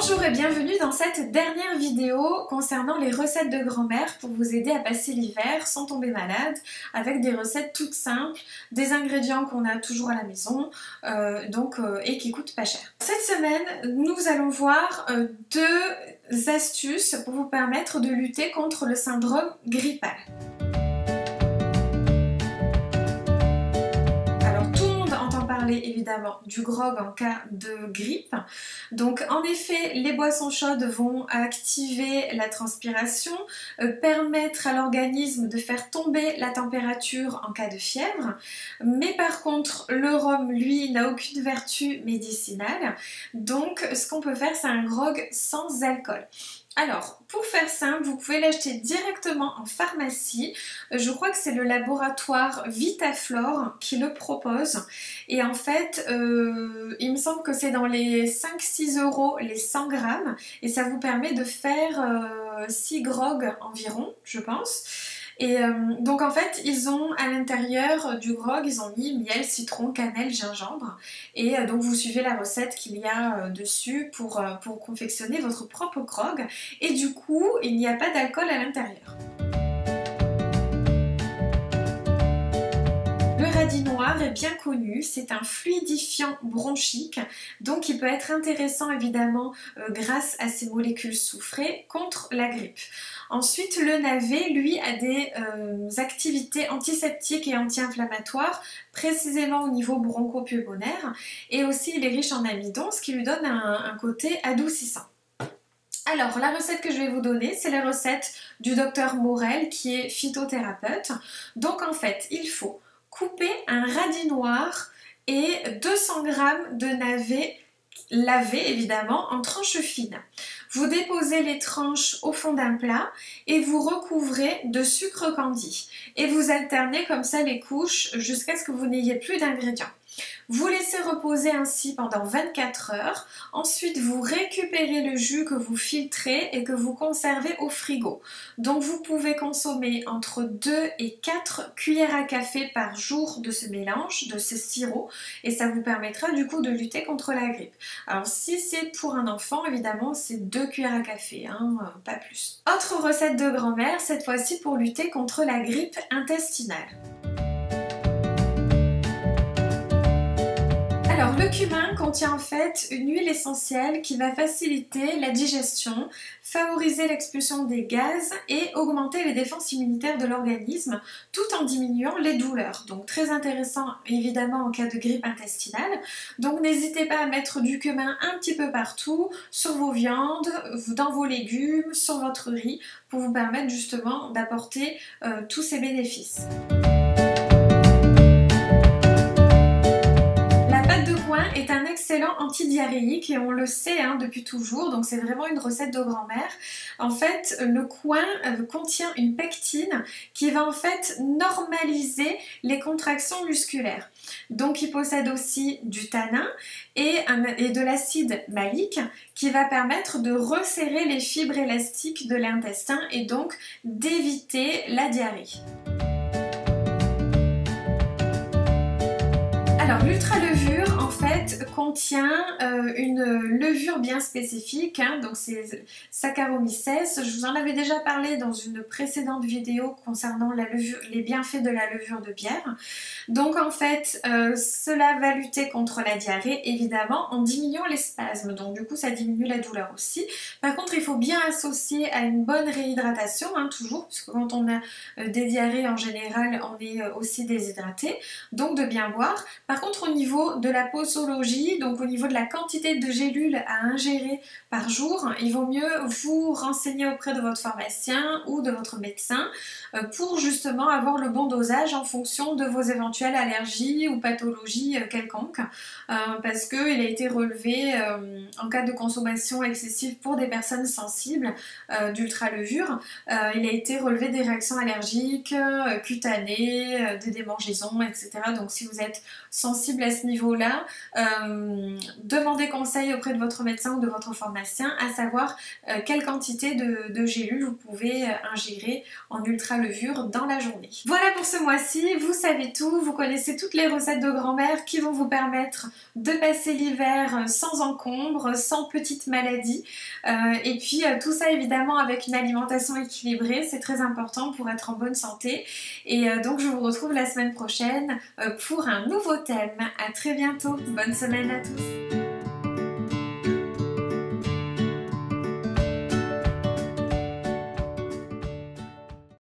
Bonjour et bienvenue dans cette dernière vidéo concernant les recettes de grand-mère pour vous aider à passer l'hiver sans tomber malade avec des recettes toutes simples, des ingrédients qu'on a toujours à la maison et qui coûtent pas cher. Cette semaine, nous allons voir deux astuces pour vous permettre de lutter contre le syndrome grippal. Évidemment du grog en cas de grippe. Donc en effet, les boissons chaudes vont activer la transpiration, permettre à l'organisme de faire tomber la température en cas de fièvre. Mais par contre, le rhum, lui, n'a aucune vertu médicinale. Donc ce qu'on peut faire, c'est un grog sans alcool. Alors, pour faire simple, vous pouvez l'acheter directement en pharmacie. Je crois que c'est le laboratoire Vitaflore qui le propose. Et en fait, il me semble que c'est dans les 5-6 € les 100 grammes. Et ça vous permet de faire 6 grogs environ, je pense. Et donc en fait, ils ont à l'intérieur du grog, ils ont mis miel, citron, cannelle, gingembre. Et donc vous suivez la recette qu'il y a dessus pour confectionner votre propre grog. Et du coup, il n'y a pas d'alcool à l'intérieur. Le radis noir est bien connu, c'est un fluidifiant bronchique, donc il peut être intéressant évidemment grâce à ses molécules soufrées contre la grippe. Ensuite, le navet, lui, a des activités antiseptiques et anti-inflammatoires, précisément au niveau broncho-pulmonaire, et aussi il est riche en amidon, ce qui lui donne un côté adoucissant. Alors, la recette que je vais vous donner, c'est la recette du docteur Morel, qui est phytothérapeute. Donc en fait, il faut couper un radis noir et 200 g de navet lavé évidemment en tranches fines. Vous déposez les tranches au fond d'un plat et vous recouvrez de sucre candi. Et vous alternez comme ça les couches jusqu'à ce que vous n'ayez plus d'ingrédients. Vous laissez reposer ainsi pendant 24 heures. Ensuite, vous récupérez le jus que vous filtrez et que vous conservez au frigo. Donc, vous pouvez consommer entre 2 et 4 cuillères à café par jour de ce mélange, de ce sirop. Et ça vous permettra du coup de lutter contre la grippe. Alors, si c'est pour un enfant, évidemment, c'est 2 cuillères à café, pas plus. Autre recette de grand-mère, cette fois-ci pour lutter contre la grippe intestinale. Alors le cumin contient en fait une huile essentielle qui va faciliter la digestion, favoriser l'expulsion des gaz et augmenter les défenses immunitaires de l'organisme tout en diminuant les douleurs. Donc très intéressant évidemment en cas de grippe intestinale. Donc n'hésitez pas à mettre du cumin un petit peu partout, sur vos viandes, dans vos légumes, sur votre riz pour vous permettre justement d'apporter tous ces bénéfices. Est un excellent antidiarrhéique et on le sait depuis toujours, donc c'est vraiment une recette de grand-mère. En fait, le coin contient une pectine qui va en fait normaliser les contractions musculaires. Donc il possède aussi du tanin et de l'acide malique qui va permettre de resserrer les fibres élastiques de l'intestin et donc d'éviter la diarrhée. Alors l'ultralevure en fait contient une levure bien spécifique, donc c'est Saccharomyces. Je vous en avais déjà parlé dans une précédente vidéo concernant la levure, les bienfaits de la levure de bière. Donc en fait cela va lutter contre la diarrhée évidemment en diminuant les spasmes, donc du coup ça diminue la douleur aussi. Par contre il faut bien associer à une bonne réhydratation toujours, parce que quand on a des diarrhées en général on est aussi déshydraté, donc de bien boire. Par contre au niveau de la posologie, donc au niveau de la quantité de gélules à ingérer par jour, il vaut mieux vous renseigner auprès de votre pharmacien ou de votre médecin pour justement avoir le bon dosage en fonction de vos éventuelles allergies ou pathologies quelconques, parce qu'il a été relevé en cas de consommation excessive pour des personnes sensibles d'ultralevure, il a été relevé des réactions allergiques, cutanées, des démangeaisons, etc. Donc si vous êtes sensible à ce niveau-là, demandez conseil auprès de votre médecin ou de votre pharmacien, à savoir quelle quantité de gélules vous pouvez ingérer en ultra-levure dans la journée. Voilà pour ce mois-ci, vous savez tout, vous connaissez toutes les recettes de grand-mère qui vont vous permettre de passer l'hiver sans encombre, sans petites maladies, et puis tout ça évidemment avec une alimentation équilibrée, c'est très important pour être en bonne santé. Et donc je vous retrouve la semaine prochaine pour un nouveau thème. À très bientôt, bonne semaine à tous.